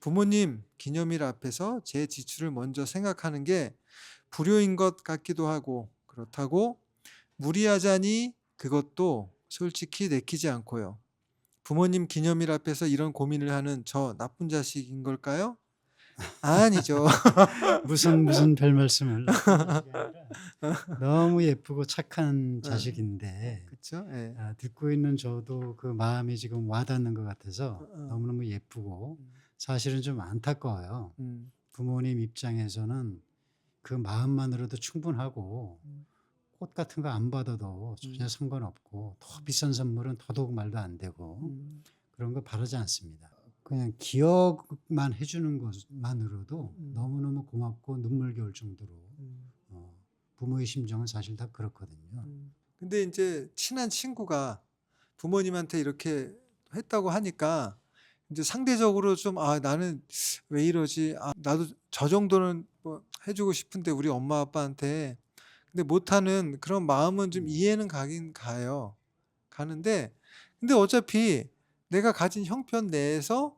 S2: 부모님 기념일 앞에서 제 지출을 먼저 생각하는 게 불효인 것 같기도 하고 그렇다고 무리하자니 그것도 솔직히 내키지 않고요. 부모님 기념일 앞에서 이런 고민을 하는 저 나쁜 자식인 걸까요? 아니죠.
S1: 무슨 별 말씀을. 너무 예쁘고 착한 자식인데
S2: 그렇죠? 예.
S1: 듣고 있는 저도 그 마음이 지금 와닿는 것 같아서 너무너무 예쁘고 사실은 좀 안타까워요. 부모님 입장에서는 그 마음만으로도 충분하고 꽃 같은 거 안 받아도 전혀 상관없고 더 비싼 선물은 더더욱 말도 안 되고 그런 거 바라지 않습니다. 그냥 기억만 해주는 것만으로도 너무너무 고맙고 눈물겨울 정도로 부모의 심정은 사실 다 그렇거든요.
S2: 근데 이제 친한 친구가 부모님한테 이렇게 했다고 하니까 이제 상대적으로 좀 나는 왜 이러지? 나도 저 정도는 뭐 해주고 싶은데 우리 엄마 아빠한테 근데 못하는 그런 마음은 좀 이해는 가긴 가요. 가는데 근데 어차피 내가 가진 형편 내에서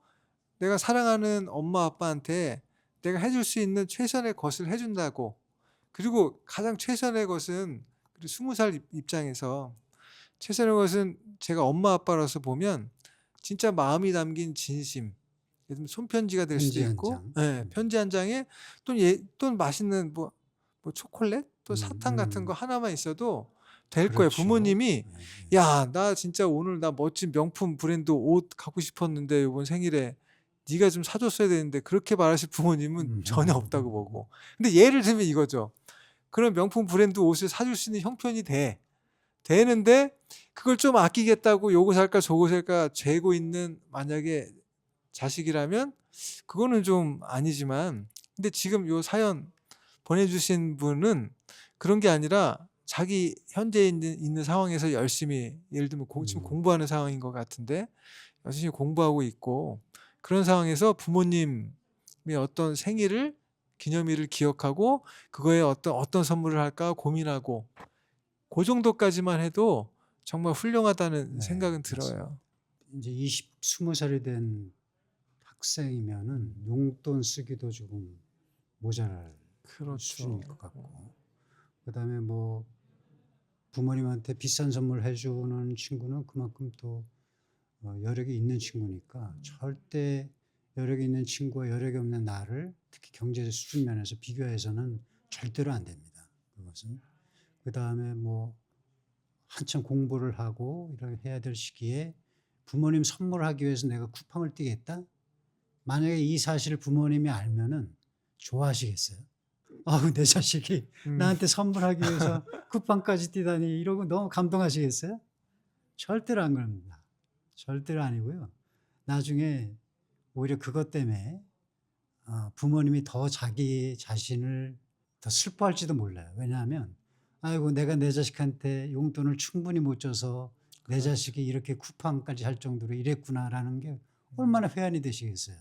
S2: 내가 사랑하는 엄마 아빠한테 내가 해줄 수 있는 최선의 것을 해준다고 그리고 가장 최선의 것은 20살 입장에서 최선의 것은 제가 엄마 아빠로서 보면 진짜 마음이 담긴 진심 예를 들면 손편지가 될 수도
S1: 편지 한
S2: 있고
S1: 장.
S2: 편지 한 장에 또 맛있는 뭐 초콜릿 또 사탕 같은 거 하나만 있어도 될 거예요.
S1: 그렇죠.
S2: 부모님이 야, 나 진짜 오늘 나 멋진 명품 브랜드 옷 갖고 싶었는데 이번 생일에 네가 좀 사줬어야 되는데 그렇게 말하실 부모님은 전혀 없다고 보고. 근데 예를 들면 이거죠. 그런 명품 브랜드 옷을 사줄 수 있는 형편이 되는데 그걸 좀 아끼겠다고 요거 살까 저거 살까 재고 있는 만약에 자식이라면 그거는 좀 아니지만 근데 지금 요 사연 보내주신 분은 그런 게 아니라 자기 현재 있는 상황에서 열심히 예를 들면 지금 공부하는 상황인 것 같은데 열심히 공부하고 있고 그런 상황에서 부모님의 어떤 생일을 기념일을 기억하고 그거에 어떤 선물을 할까 고민하고 그 정도까지만 해도 정말 훌륭하다는 생각은 들어요.
S1: 이제 20살이 된 학생이면은 용돈 쓰기도 조금 모자랄 수준일 것 같고 그다음에 뭐 부모님한테 비싼 선물 해주는 친구는 그만큼 또 여력이 있는 친구니까 절대 여력이 있는 친구와 여력이 없는 나를 특히 경제 수준 면에서 비교해서는 절대로 안 됩니다. 그것은 그다음에 뭐 한참 공부를 하고 이렇게 해야 될 시기에 부모님 선물하기 위해서 내가 쿠팡을 뛰겠다? 만약에 이 사실을 부모님이 알면은 좋아하시겠어요? 아우 내 자식이 나한테 선물하기 위해서 쿠팡까지 뛰다니 이러고 너무 감동하시겠어요? 절대로 안 그럽니다. 절대로 아니고요. 나중에 오히려 그것 때문에 부모님이 더 자기 자신을 더 슬퍼할지도 몰라요. 왜냐하면 아이고 내가 내 자식한테 용돈을 충분히 못 줘서 내 자식이 이렇게 쿠팡까지 할 정도로 이랬구나라는 게 얼마나 회한이 되시겠어요.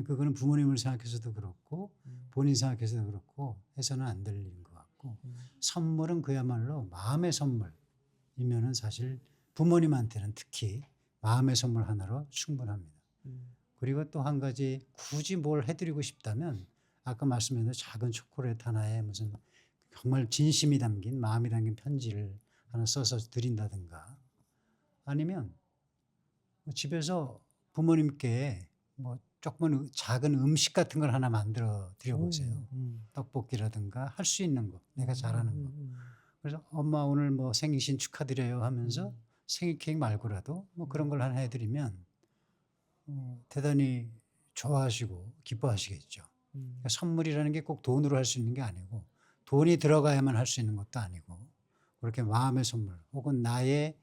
S1: 그거는 부모님을 생각해서도 그렇고 본인 생각해서도 그렇고 해서는 안 될 일인 것 같고 선물은 그야말로 마음의 선물이면은 사실 부모님한테는 특히 마음의 선물 하나로 충분합니다. 그리고 또 한 가지 굳이 뭘 해드리고 싶다면 아까 말씀드린 작은 초콜릿 하나에 무슨 정말 진심이 담긴 마음이 담긴 편지를 하나 써서 드린다든가 아니면 집에서 부모님께 뭐 조금은 작은 음식 같은 걸 하나 만들어 드려보세요. 떡볶이라든가 할 수 있는 거 내가 잘하는 거. 그래서 엄마 오늘 뭐 생신 축하드려요 하면서 생일 케이크 말고라도 뭐 그런 걸 하나 해드리면 대단히 좋아하시고 기뻐하시겠죠. 그러니까 선물이라는 게 꼭 돈으로 할 수 있는 게 아니고 돈이 들어가야만 할 수 있는 것도 아니고 그렇게 마음의 선물 혹은 나의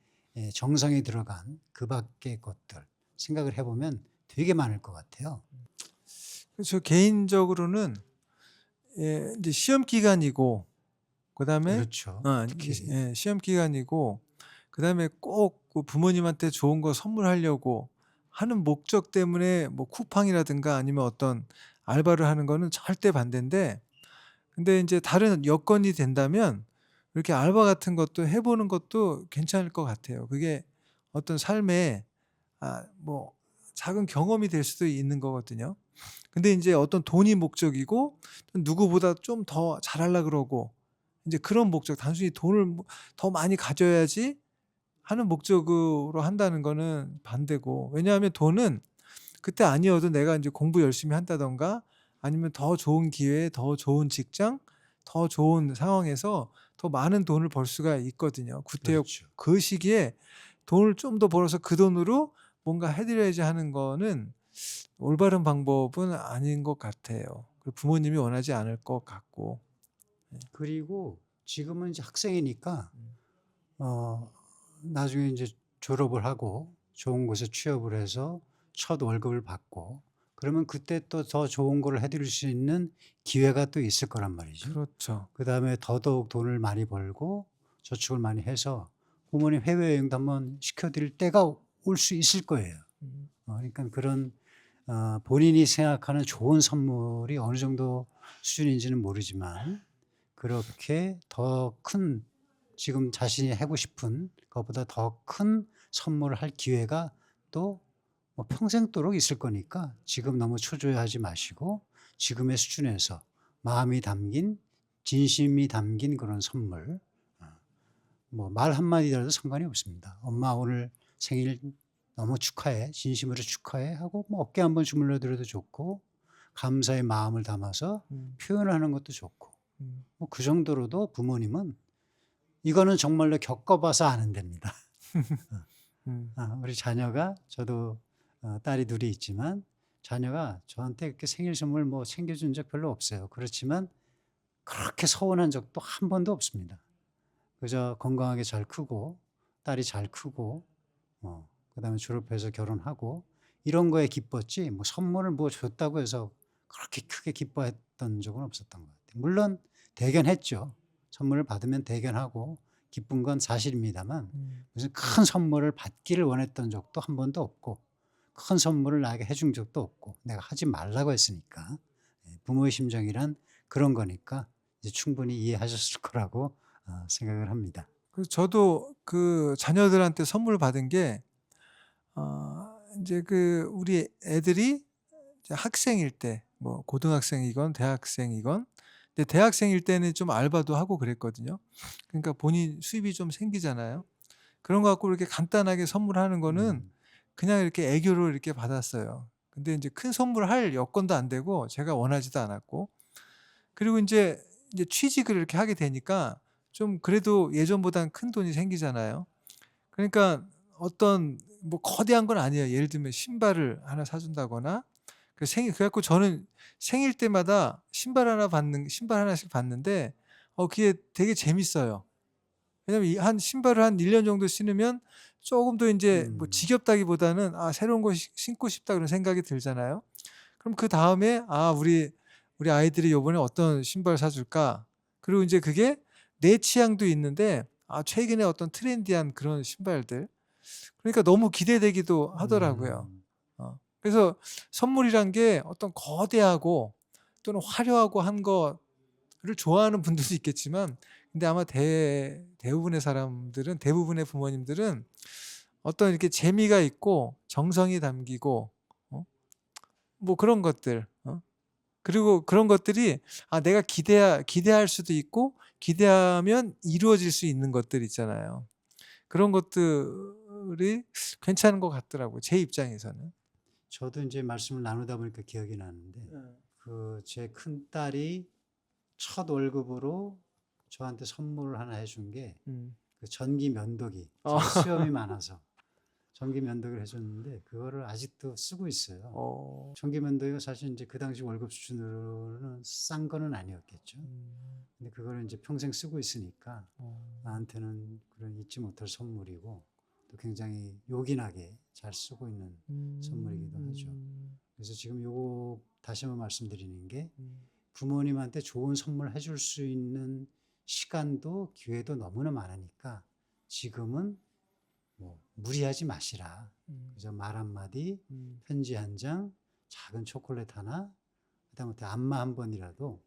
S1: 정성이 들어간 그 밖의 것들 생각을 해보면 되게 많을 것 같아요.
S2: 저 개인적으로는 이제 시험 기간이고 그다음에
S1: 그렇죠. 특히
S2: 시험 기간이고 그다음에 꼭그 부모님한테 좋은 거 선물하려고 하는 목적 때문에 뭐 쿠팡이라든가 아니면 어떤 알바를 하는 거는 절대 반대인데, 근데 이제 다른 여건이 된다면 이렇게 알바 같은 것도 해 보는 것도 괜찮을 것 같아요. 그게 어떤 삶에 뭐 작은 경험이 될 수도 있는 거거든요. 근데 인제 어떤 돈이 목적이고 누구보다 좀 더 잘하려 그러고 인제 그런 목적, 단순히 돈을 뭐 더 많이 가져야지 하는 목적으로 한다는 거는 반대고, 왜냐하면 돈은 그때 아니어도 내가 인제 공부 열심히 한다든가 아니면 더 좋은 기회, 더 좋은 직장, 더 좋은 상황에서 더 많은 돈을 벌 수가 있거든요. 구태여
S1: 그렇죠.
S2: 그 시기에 돈을 좀 더 벌어서 그 돈으로 뭔가 해 드려야지 하는 거는 올바른 방법은 아닌 것 같아요. 그리고 부모님이 원하지 않을 것 같고. 네.
S1: 그리고 지금은 이제 학생이니까
S2: 음.
S1: 어 나중에 이제 졸업을 하고 좋은 곳에 취업을 해서 첫 월급을 받고 그러면 그때 또 더 좋은 거를 해 드릴 수 있는 기회가 또 있을 거란 말이죠.
S2: 그렇죠.
S1: 그다음에 더더욱 돈을 많이 벌고 저축을 많이 해서 부모님 해외여행도 한번 시켜 드릴 때가 올 수 있을 거예요.
S2: 음.
S1: 그러니까 그런 본인이 생각하는 좋은 선물이 어느 정도 수준인지는 모르지만 그렇게 더 큰 지금 자신이 하고 싶은 것보다 더 큰 선물을 할 기회가 또 뭐 평생도록 있을 거니까 지금 너무 초조해하지 마시고 지금의 수준에서 마음이 담긴 진심이 담긴 그런 선물 뭐 말 한마디라도 상관이 없습니다. "엄마 오늘 생일 너무 축하해. 진심으로 축하해." 하고 뭐 어깨 한번 주물러 드려도 좋고 감사의 마음을 담아서
S2: 음.
S1: 표현하는 것도 좋고
S2: 음.
S1: 뭐 그 정도로도 부모님은 이거는 정말로 겪어 봐서 아는 됩니다.
S2: 음.
S1: 우리 자녀가 저도 딸이 둘이 있지만 자녀가 저한테 그렇게 생일 선물 뭐 챙겨 준 적 별로 없어요. 그렇지만 그렇게 서운한 적도 한 번도 없습니다. 그저 건강하게 잘 크고 딸이 잘 크고 그다음에 졸업해서 결혼하고 이런 거에 기뻤지 뭐 선물을 뭐 줬다고 해서 그렇게 크게 기뻐했던 적은 없었던 것 같아요. 물론 대견했죠. 선물을 받으면 대견하고 기쁜 건 사실입니다만
S2: 음.
S1: 무슨 큰 선물을 받기를 원했던 적도 한 번도 없고 큰 선물을 나에게 해준 적도 없고 내가 하지 말라고 했으니까 부모의 심정이란 그런 거니까 이제 충분히 이해하셨을 거라고 생각을 합니다.
S2: 그래서 저도 그 자녀들한테 선물 받은 게 인제 그 우리 애들이 이제 학생일 때, 뭐 고등학생이건 대학생이건, 근데 대학생일 때는 좀 알바도 하고 그랬거든요. 그러니까 본인 수입이 좀 생기잖아요. 그런 거 갖고 이렇게 간단하게 선물하는 거는
S1: 음.
S2: 그냥 이렇게 애교로 이렇게 받았어요. 근데 인제 큰 선물할 여건도 안 되고 제가 원하지도 않았고, 그리고 인제 취직을 이렇게 하게 되니까 좀 그래도 예전보다는 큰돈이 생기잖아요. 그러니까 어떤 뭐 거대한 건 아니에요. 예를 들면 신발을 하나 사 준다거나, 그래 갖고 저는 생일 때마다 신발 하나씩 받는데 그게 되게 재밌어요. 왜냐면 이 한 신발을 한 1년 정도 신으면 쪼금 더 인제 뭐
S1: 음.
S2: 지겹다기보다는 '아 새로운 거 신고 싶다.' 그런 생각이 들잖아요. 그럼 그다음에 '아 우리 아이들이 요번에 어떤 신발 사 줄까?' 그리고 인제 그게 내 취향도 있는데 최근에 어떤 트렌디한 그런 신발들, 그러니까 너무 기대되기도 하더라고요.
S1: 음.
S2: 그래서 선물이란 게 어떤 거대하고 또는 화려하고 한 거를 좋아하는 분들도 있겠지만, 근데 아마 대부분의 부모님들은 어떤 이렇게 재미가 있고 정성이 담기고 뭐 그런 것들, 그리고 그런 것들이 내가 기대할 수도 있고 기대하면 이루어질 수 있는 것들 있잖아요. 그런 것들이 괜찮은 것 같더라고요, 제 입장에서는.
S1: 저도 인제 말씀을 나누다 보니까 기억이 나는데
S2: 예.
S1: 제 큰딸이 첫 월급으로 저한테 선물을 하나 해준 게
S2: 음.
S1: 전기 면도기.
S2: 어.
S1: 제가 수염이 많아서 전기 면도기를 해 줬는데 그거를 아직도 쓰고 있어요.
S2: 어.
S1: 전기 면도기가 사실 인제 그 당시 월급 수준으로는 싼 거는 아니었겠죠.
S2: 음.
S1: 근데 그거를 인제 평생 쓰고 있으니까
S2: 어.
S1: 나한테는 그런 잊지 못할 선물이고 또 굉장히 요긴하게 잘 쓰고 있는 선물이기도 하죠.
S2: 음.
S1: 그래서 지금 요거 다시 한번 말씀드리는 게
S2: 음.
S1: 부모님한테 좋은 선물 해줄 수 있는 시간도 기회도 너무나 많으니까 지금은 뭐 무리하지 마시라. 그저 말 한마디, 편지 한 장, 작은 초콜릿 하나, 하다못해 안마 한 번이라도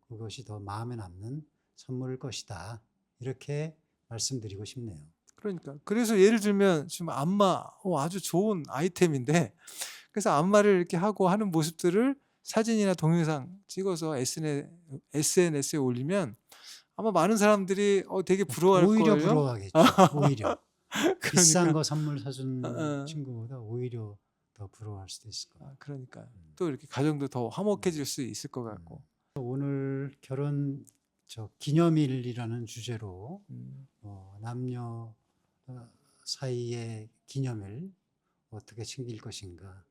S1: 그것이 더 마음에 남는 선물일 것이다. 이렇게 말씀드리고 싶네요.
S2: 그러니까 그래서 예를 들면 지금 안마 아주 좋은 아이템인데 그래서 안마를 이렇게 하고 하는 모습들을 사진이나 동영상 찍어서 SNS에 올리면 아마 많은 사람들이 되게 부러워할
S1: 오히려
S2: 거예요.
S1: 부러워하겠죠. 오히려. 비싼
S2: 그러니까
S1: 거 선물 사준
S2: 어.
S1: 친구보다 오히려 더 부러워할 수도 있을 것 같아요.
S2: 그러니까 또 이렇게 가정도 더 화목해질 수 있을 것 같고.
S1: 오늘 결혼 기념일이라는 주제로
S2: 음.
S1: 남녀 사이의 기념일 어떻게 챙길 것인가,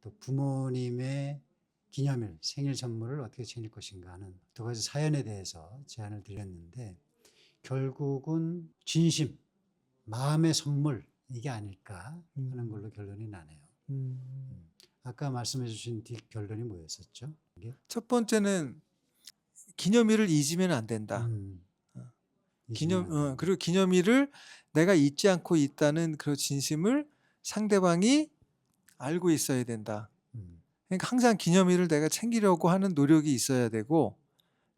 S1: 또 부모님의 기념일, 생일 선물을 어떻게 챙길 것인가 하는 두 가지 사연에 대해서 제안을 드렸는데 결국은 진심, 마음의 선물 이게 아닐까 하는 걸로 결론이 나네요. 아까 말씀해 주신 결론이 뭐였었죠? 이게?
S2: 첫 번째는 기념일을 잊으면 안 된다. 그리고 기념일을 내가 잊지 않고 있다는 그 진심을 상대방이 알고 있어야 된다. 그러니까 항상 기념일을 내가 챙기려고 하는 노력이 있어야 되고,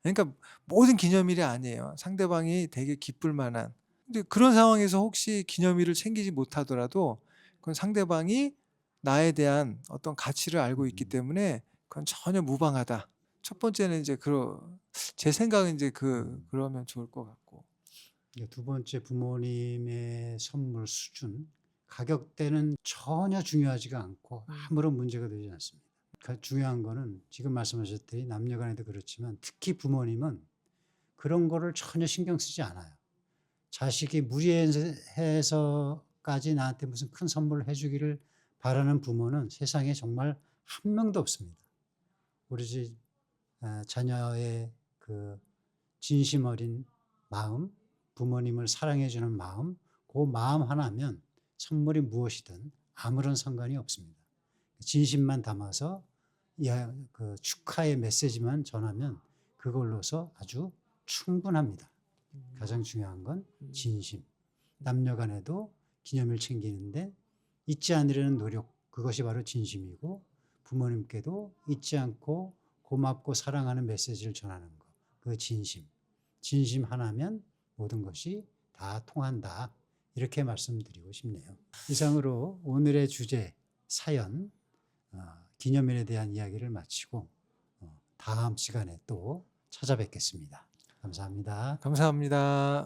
S2: 그러니까 모든 기념일이 아니에요. 상대방이 되게 기쁠 만한. 근데 그런 상황에서 혹시 기념일을 챙기지 못하더라도 그건 상대방이 나에 대한 어떤 가치를 알고 있기 때문에 그건 전혀 무방하다. 첫 번째는 이제 제 생각은 이제 그러면 좋을 것 같고.
S1: 두 번째, 부모님의 선물 수준, 가격대는 전혀 중요하지가 않고 아무런 문제가 되지 않습니다. 중요한 거는 지금 말씀하셨듯이 남녀 간에도 그렇지만 특히 부모님은 그런 거를 전혀 신경 쓰지 않아요. 자식이 무리해서까지 나한테 무슨 큰 선물을 해주기를 바라는 부모는 세상에 정말 한 명도 없습니다. 오로지 자녀의 그 진심 어린 마음, 부모님을 사랑해주는 마음, 그 마음 하나면 선물이 무엇이든 아무런 상관이 없습니다. 진심만 담아서 그 축하의 메시지만 전하면 그걸로서 아주 충분합니다. 가장 중요한 건 진심. 남녀 간에도 기념일 챙기는데 잊지 않으려는 노력, 그것이 바로 진심이고 부모님께도 잊지 않고 고맙고 사랑하는 메시지를 전하는 것, 그 진심. 진심 하나면 모든 것이 다 통한다. 이렇게 말씀드리고 싶네요. 이상으로 오늘의 주제, 사연, 기념일에 대한 이야기를 마치고 다음 시간에 또 찾아뵙겠습니다. 감사합니다.
S2: 감사합니다.